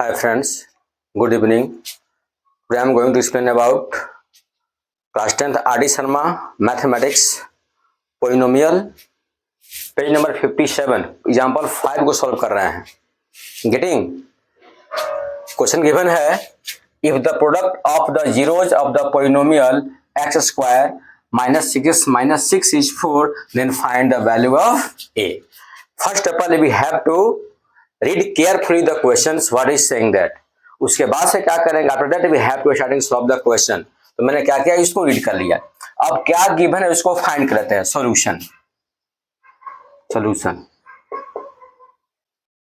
Hi friends, good evening. Today I am going to explain about class 10th R.D. Sharma Mathematics Polynomial page number 57 example 5 को solve कर रहे हैं। Getting question given है if the product of the zeros of the polynomial x square minus six is 4 then find the value of a. First of all we have to read carefully the questions what is saying that. उसके बाद से क्या करेंगे, after that we have to starting solve the question. तो मैंने क्या किया, इसको रीड कर लिया। अब क्या गिवन है उसको फाइंड करते हैं। सॉल्यूशन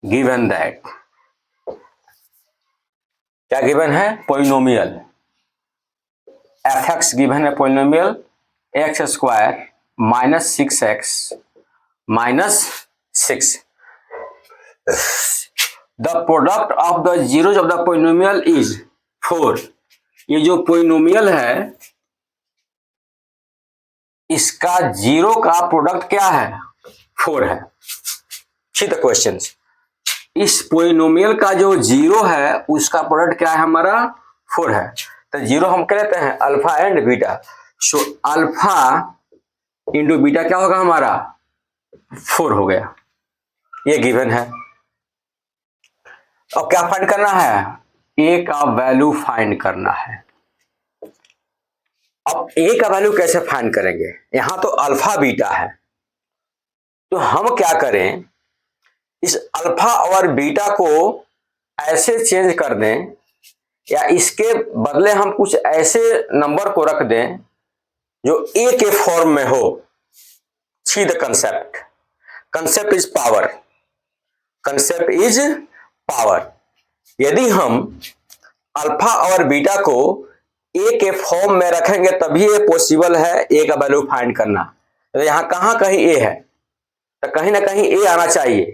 गिवन दैट क्या गिवन है, पोलिनोमियल एफ एक्स गिवन है, polynomial x square minus six x minus six. The product of the zeros of the polynomial is 4। ये जो पोलिनोमियल है इसका जीरो का प्रोडक्ट क्या है, 4 है। सी द क्वेश्चंस, इस पोलिनोमियल का जो जीरो है उसका प्रोडक्ट क्या है, हमारा 4 है। तो जीरो हम कह लेते हैं alpha and beta. So alpha into beta क्या होगा, हमारा 4 हो गया। ये गिवन है। अब क्या फाइंड करना है, ए का वैल्यू फाइंड करना है। अब ए का वैल्यू कैसे फाइंड करेंगे, यहां तो अल्फा बीटा है, तो हम क्या करें, इस अल्फा और बीटा को ऐसे चेंज कर दें या इसके बदले हम कुछ ऐसे नंबर को रख दें जो ए के फॉर्म में हो। See the concept, concept is power, concept is power. यदि हम अल्फा और बीटा को ए के फॉर्म में रखेंगे तभी ये पॉसिबल है ए का वैल्यू फाइंड करना। तो यहां कहां कहीं ए है, तो कहीं ना कहीं ए आना चाहिए,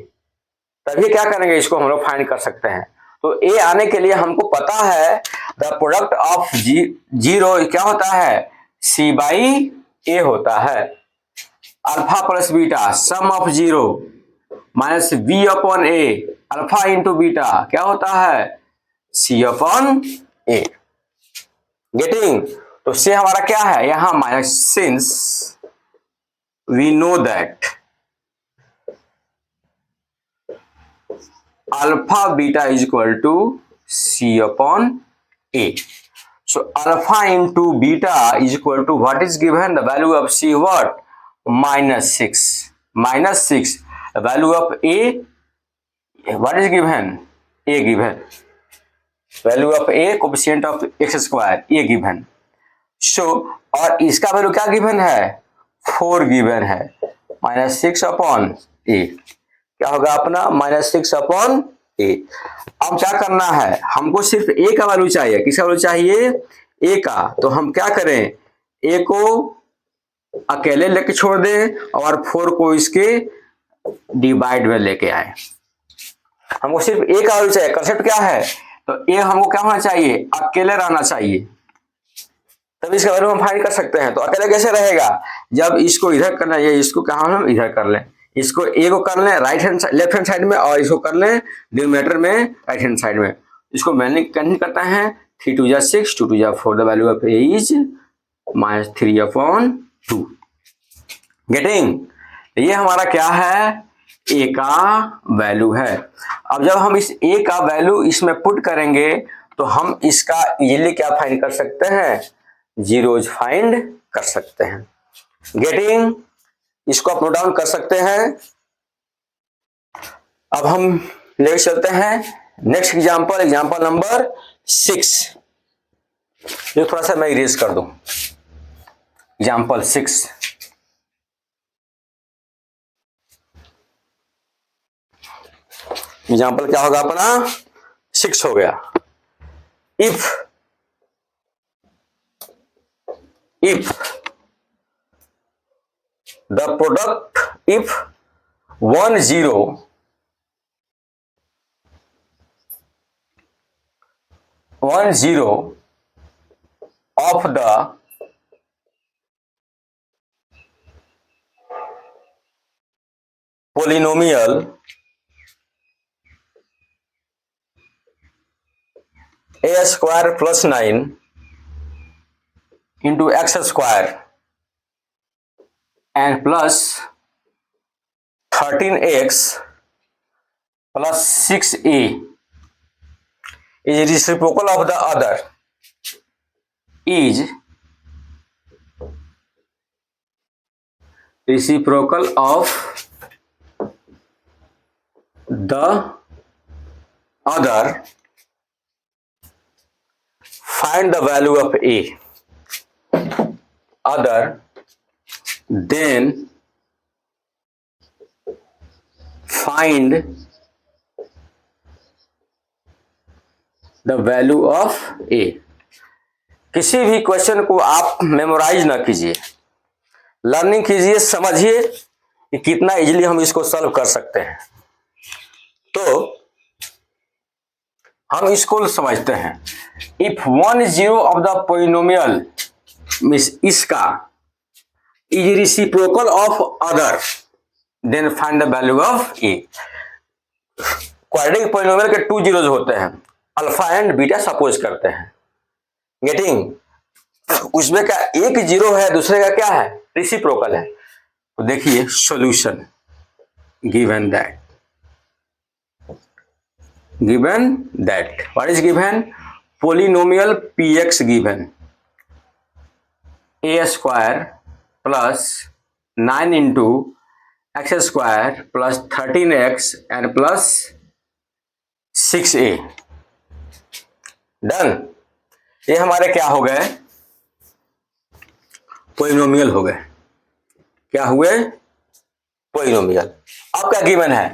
तभी क्या करेंगे, इसको हम लोग फाइंड कर सकते हैं। तो ए आने के लिए हमको पता है द प्रोडक्ट ऑफ जीरो क्या होता है, सी बाई ए होता है। Alpha plus beta sum of zero minus B upon A, alpha into beta क्या होता है, सी अपॉन ए। गेटिंग, तो से हमारा क्या है यहां minus, since we know that alpha beta is equal to c upon a. So alpha into beta is equal to what is given, the value of c what, minus 6, minus 6. The value of a what is given, a given, value of a coefficient of x square a given. So और इसका value क्या given है, 4 given है, minus 6 upon ए क्या होगा अपना, minus 6 upon ए। अब क्या करना है, हमको सिर्फ ए का वैल्यू चाहिए। किसका वैल्यू चाहिए, ए का। तो हम क्या करें, ए को अकेले लेके छोड़ दें और 4 को इसके डिवाइड में लेके आए। हमको सिर्फ ए का वैल्यू चाहिए। कंसेप्ट क्या है, तो ए हमको क्या होना चाहिए, अकेले रहना चाहिए, तब इसका वैल्यू हम फाइंड कर सकते हैं। तो अकेले कैसे रहेगा, जब इसको इधर करना है, इसको क्या हम इधर कर लें, इसको ए को कर लें right hand left hand side में और इसको कर लें डिनोमिनेटर में राइट हैंड साइड में। इसको मैंने कैंसिल करते हैं, 3 2 जा 6 2 2 जा 4, the value of A is minus 3 upon 2। Getting, ये हमारा क्या है, ए का वैल्यू है। अब जब हम इस ए का वैल्यू इसमें पुट करेंगे तो हम इसका इजीली क्या फाइंड कर सकते हैं, जीरोज फाइंड कर सकते हैं। गेटिंग, इसको आप नोट डाउन कर सकते हैं। अब हम लेकर चलते हैं नेक्स्ट एग्जांपल, एग्जांपल नंबर 6। ये थोड़ा सा मैं इरेज कर दूं, एग्जांपल 6। एग्जांपल क्या होगा अपना, 6 हो गया। If the product, if 1 0 of the polynomial A square plus 9 into x square and plus 13x plus 6a is reciprocal of the other is reciprocal of the other. Find the value of a other, then find the value of a. किसी भी question को आप memorise ना कीजिए, learning कीजिए, समझिए कि कितना इजीली हम इसको सॉल्व कर सकते हैं। तो हम इसको समझते हैं, if 1 0 of the polynomial means इसका is reciprocal of other, then find the value of A. Quadratic polynomial के 2 जीरोज होते हैं, अल्फा एंड बीटा सपोज करते हैं, गेटिंग? उसमें का एक जीरो है, दूसरे का क्या है, रेसिप्रोकल है। तो देखिए solution, given that what is given, polynomial px given a square plus 9 into x square plus 13x and plus 6a। Done. ये हमारे क्या हो गए, पोलिनोमियल हो गए। क्या हुए, पोलिनोमियल। अब क्या गिवन है,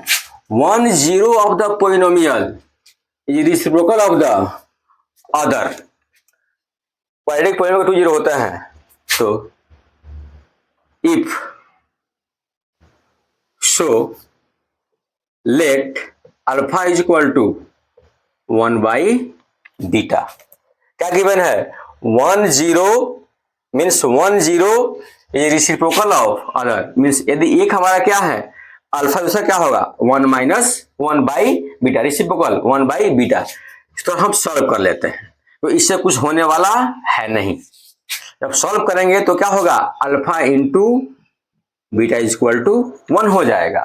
1 0 of the polynomial is reciprocal of the other। Quadratic polynomial का 2 0 होता है, तो if so let alpha is equal to 1 by beta. क्या गिवन है, 1 0 means 1 0 is reciprocal of other, means यदि एक हमारा क्या है अल्फा, दूसरा क्या होगा 1 minus 1 by beta, reciprocal 1 by beta. तो हम सॉल्व कर लेते हैं, तो इससे कुछ होने वाला है नहीं। जब सॉल्व करेंगे तो क्या होगा, alpha into beta is equal to 1 हो जाएगा।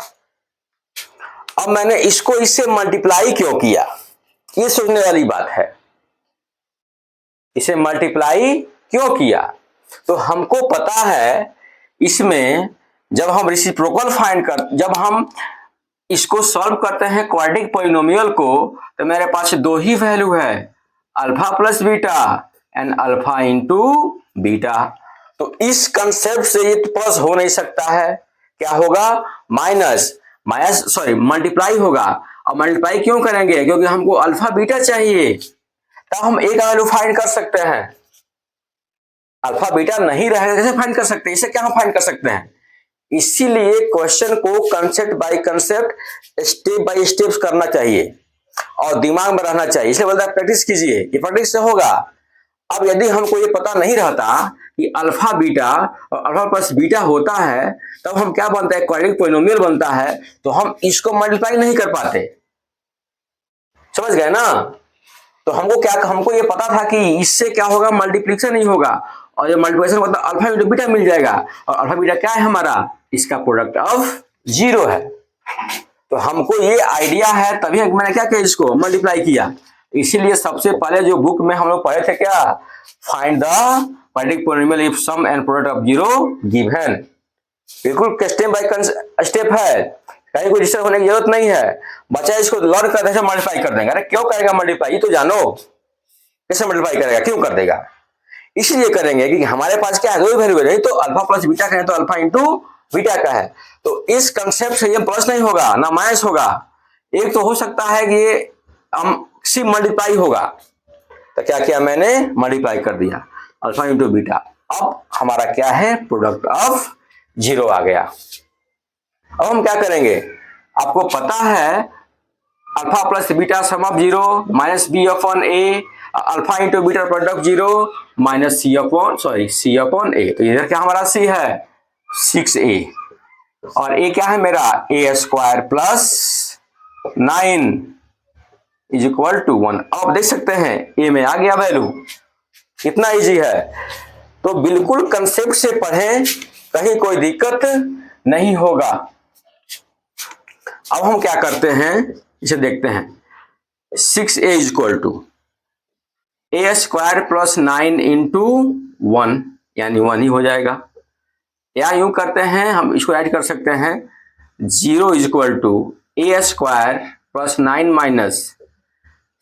अब मैंने इसको इससे मल्टीप्लाई क्यों किया, ये सोचने वाली बात है। इसे मल्टीप्लाई क्यों किया, तो हमको पता है इसमें जब हम रेसिप्रोकल फाइंड कर, जब हम इसको सॉल्व करते हैं क्वाड्रेटिक पोलिनोमियल को, तो मेरे पास 2 ही वैल्यू है, alpha plus beta and alpha into beta. तो इस कंसेप्ट से ये प्लस हो नहीं सकता है, क्या होगा, मल्टीप्लाई होगा। और मल्टीप्लाई क्यों करेंगे, क्योंकि हमको अल्फा बीटा चाहिए, तब हम एक वैल्यू फाइंड कर सकते हैं। अल्फा बीटा नहीं रहेगा कैसे फाइंड कर सकते हैं, इसे क्या हम फाइंड कर सकते हैं। इसीलिए क्वेश्चन को concept by concept, step by steps करना चाहिए और दिमाग में रहना चाहिए। इसलिए बोलता है प्रैक्टिस कीजिए, ये प्रैक्टिस से होगा। अब यदि हमको ये पता नहीं रहता कि अल्फा बीटा और अल्फा प्लस बीटा होता है, तब हम क्या बनता है, क्वाड्रेटिक पोलिनोमियल बनता है, तो हम इसको मल्टीप्लाई नहीं कर पाते। समझ गए ना। तो हमको ये पता था कि इससे क्या होगा, मल्टीप्लिकेशन नहीं होगा, और ये मल्टीप्लिकेशन मतलब अल्फा इंटू बीटा मिल जाएगा, और अल्फा बीटा क्या है हमारा, इसका प्रोडक्ट ऑफ 0 है। तो हमको ये आइडिया है, तभी मैंने क्या किया, इसको मल्टीप्लाई किया। इसीलिए सबसे पहले जो बुक में हम लोग पढ़े थे क्या, find the quadratic polynomial if sum and product of 0 given. बिल्कुल स्टेप बाय स्टेप है, कहीं कोई डिस्टर्ब होने की जरूरत नहीं है। बच्चा इसको लर्न करते हैं मल्टीप्लाई कर देंगे, अरे क्यों करेगा मल्टीप्लाई, ये तो जानो कैसे मल्टीप्लाई करेगा, क्यों कर देगा। इसलिए करेंगे कि हमारे पास क्या है, 2 वैल्यू है, तो अल्फा प्लस बीटा का है तो अल्फा इंटू बीटा का है। तो इस कंसेप्ट से ये प्लस नहीं होगा ना माइनस होगा। एक तो हो सकता है कि ये सिर्फ मल्टीप्लाई होगा, तो क्या किया मैंने, मल्टीप्लाई कर दिया अल्फा इंटू बीटा। अब हमारा क्या है, प्रोडक्ट ऑफ 0 आ गया। अब हम क्या करेंगे, आपको पता है alpha plus beta sum of 0 minus B upon A, alpha into beta product 0 minus C upon A. तो इधर क्या हमारा सी है 6a, और ए क्या है मेरा, A square plus 9 is equal to 1। आप देख सकते हैं ए में आ गया वैल्यू, कितना इजी है। तो बिल्कुल कंसेप्ट से पढ़ें, कहीं कोई दिक्कत नहीं होगा। अब हम क्या करते हैं, इसे देखते हैं। 6a is equal to a square plus 9 into 1, यानी 1 ही हो जाएगा। या यूं करते हैं, हम इसको ऐड कर सकते हैं, 0 is equal to a square plus 9 minus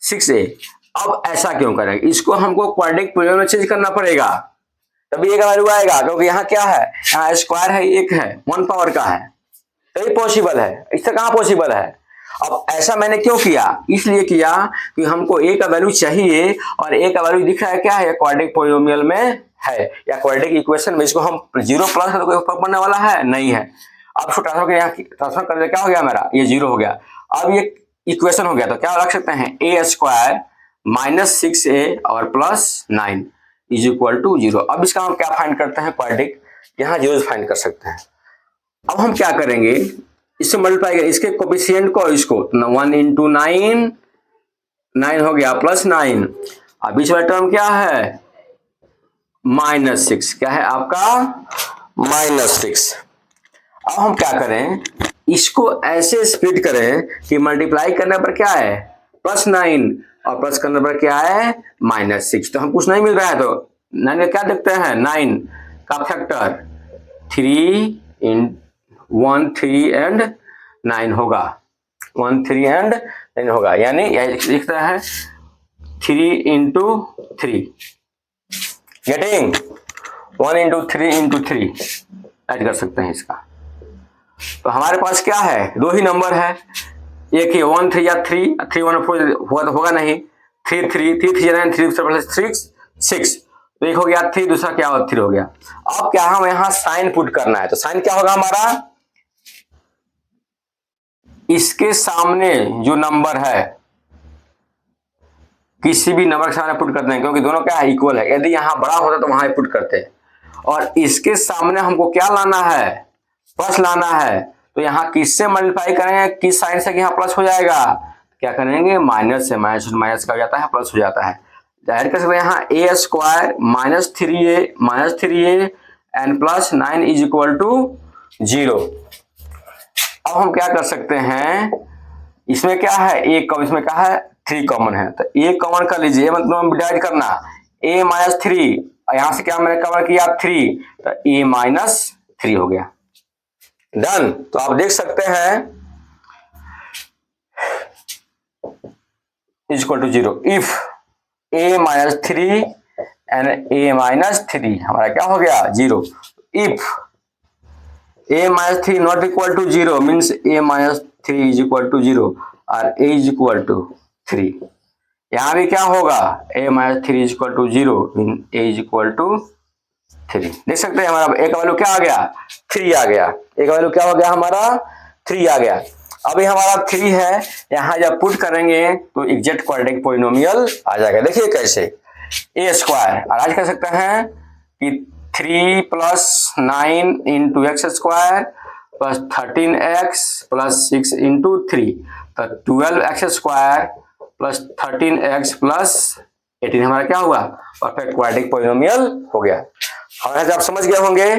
6a। अब ऐसा क्यों करेंगे, इसको हमको क्वाड्रेटिक पॉलिनोमियल में चेंज करना पड़ेगा, तभी एक वैल्यू आएगा। क्योंकि यहाँ क्या है, यहाँ स्क्वायर है, एक है, 1 पावर का है, तभी पॉसिबल है, इससे कहाँ पॉसिबल है। अब ऐसा मैंने क्यों किया, इसलिए किया कि हमको ए का वैल्यू चाहिए, और ए का वैल्यू दिख रहा है क्या है, क्वाड्रेटिक पॉलिनोमियल में है, या क्वाड्रेटिक इक्वेशन में। इसको हम 0 प्लस है तो कोई फर्क पड़ने वाला है नहीं है। अब इसको ट्रांसफर कर दे, क्या हो गया मेरा, ये 0 हो गया। अब ये इक्वेशन हो गया, तो क्या रख सकते हैं, ए स्क्वायर माइनस 6a और प्लस 9 इज इक्वल टू 0। अब इसका हम क्या फाइंड करते हैं, क्वाड्रेटिक, यहाँ 0 फाइंड कर सकते हैं। अब हम क्या करेंगे, इससे मल्टीप्लाई करें इसके कोफिशिएंट को, इसको 1 इंटू 9, 9 हो गया प्लस 9। अब बीच वाला टर्म क्या है, -6, क्या है आपका, -6। अब हम क्या करें, इसको ऐसे स्प्लिट करें कि मल्टीप्लाई करने पर क्या है, +9, और प्लस करने पर क्या है, -6। तो हम कुछ नहीं मिल रहा है, तो 9 का क्या देखते हैं, 9 का फैक्टर 3 इन 1 3 एंड 9 होगा, 1 3 एंड 9 होगा, यानी लिखता है 3 into 3, getting 1 into 3 into 3 add कर सकते हैं इसका। तो हमारे पास क्या है, दो ही नंबर है, एक ही 1 3 या 3 3 1 4 हुआ तो होगा नहीं, 3 3 3 3 9 3 6, तो एक हो गया 3, दूसरा क्या हुआ 3 हो गया। अब क्या हम यहाँ साइन पुट करना है, तो साइन क्या होगा हमारा, इसके सामने जो नंबर है, किसी भी नंबर के सामने पुट करते हैं, क्योंकि दोनों क्या है, इक्वल है। यदि यहाँ बड़ा होता तो वहां पुट करते हैं, और इसके सामने हमको क्या लाना है, प्लस लाना है। तो यहाँ किससे मल्टीप्लाई करेंगे, किस साइन से, यहाँ प्लस हो जाएगा, क्या करेंगे, माइनस से, माइनस का हो जाता है, प्लस हो जाता है। जाहिर कर सकते हैं यहाँ A square -3a and plus 9 is equal to 0। अब हम क्या कर सकते हैं, इसमें क्या है, एक कॉमन, इसमें क्या है, 3 कॉमन है, तो ए कॉमन कर लीजिए, मतलब डिवाइड करना, a -3, यहां से क्या मैंने कवर किया 3, तो a -3 हो गया, डन। तो आप देख सकते हैं is equal to 0 if a -3 and a -3 हमारा क्या हो गया, 0। If a -3 not equal to 0 means a -3 is equal to 0 और a इज इक्वल टू 3। यहां भी क्या होगा, a -3 is equal to 0 mean a is equal to 3। देख सकते हैं हमारा एक वैल्यू क्या आ गया, 3 आ गया, एक वैल्यू क्या हो गया हमारा, 3 आ गया। अभी हमारा 3 है, यहां जब पुट करेंगे तो एग्जैक्ट क्वाड्रेटिक पॉलिनोमियल आ जाएगा। देखिए कैसे, ए स्क्वायर, और आज कह सकते हैं कि 3 + 9 into x square plus 13x plus 6 into 3, तो 12x square plus 13x plus 18 हमारा क्या हुआ, परफेक्ट क्वाड्रेटिक पॉलिनोमियल हो गया। हमारे आप समझ गए होंगे।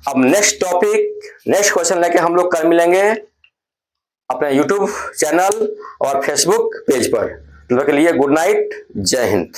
अब नेक्स्ट टॉपिक, नेक्स्ट क्वेश्चन लेके हम लोग कल मिलेंगे अपने YouTube चैनल और Facebook पेज पर। तब तक के लिए गुड नाइट, जय हिंद।